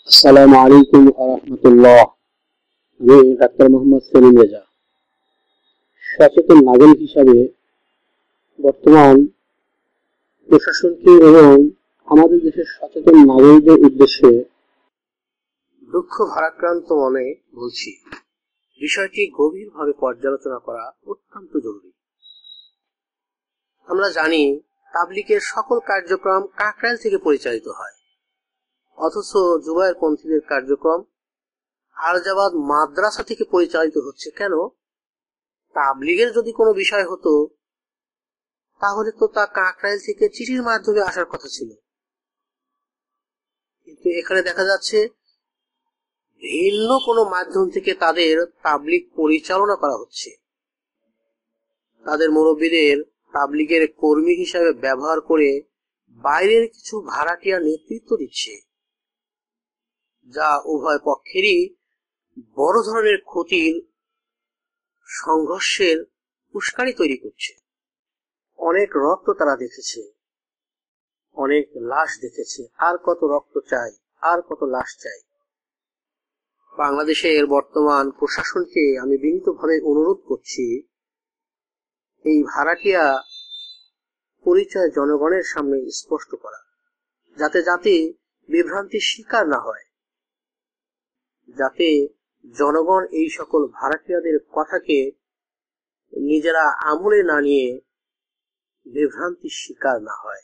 আসসালামু আলাইকুম ওয়া রাহমাতুল্লাহ। আমি ডাক্তার মোহাম্মদ সেলিম রেজা। সচেতন নাগরিক হিসাবে বর্তমান প্রশাসনকে এবং আমাদের দেশের সচেতন নাগরিকদের উদ্দেশ্যে দুঃখ ভারাক্রান্ত মনে বলছি, বিষয়টি গভীরভাবে পর্যালোচনা করা অত্যন্ত জরুরি। আমরা জানি তাবলিগের সকল কার্যক্রম কাকরাইল থেকে পরিচালিত হয়, অথচ জুবায়েরপন্থীদের কার্যক্রম আরজাবাদ মাদ্রাসা থেকে পরিচালিত হচ্ছে কেন? তাবলিগের যদি কোনো বিষয় হতো তাহলে তো তা কাকরাইল থেকে চিঠির মাধ্যমে আসার কথা ছিল, কিন্তু এখানে দেখা যাচ্ছে ভিন্ন কোনো মাধ্যম থেকে তাদের তাবলিগ পরিচালনা করা হচ্ছে। তাদের মুরব্বীদের তাবলিগের কর্মী হিসাবে ব্যবহার করে বাইরের কিছু ভাড়াটিয়া নেতৃত্ব দিচ্ছে, যা উভয় পক্ষেরই বড় ধরনের ক্ষতির, সংঘর্ষের উস্কানি তৈরি করছে। অনেক রক্ত তারা দেখেছে, অনেক লাশ দেখেছে, আর কত রক্ত চাই, আর কত লাশ চাই। বাংলাদেশের বর্তমান প্রশাসনকে আমি বিনীতভাবে অনুরোধ করছি, এই ভাড়াটিয়া পরিচয় জনগণের সামনে স্পষ্ট করা, যাতে যাতে বিভ্রান্তির শিকার না হয়, যাতে জনগণ এই সকল ভাড়াটিয়াদের কথাকে নিজেরা আমলে না নিয়ে বিভ্রান্তির শিকার না হয়।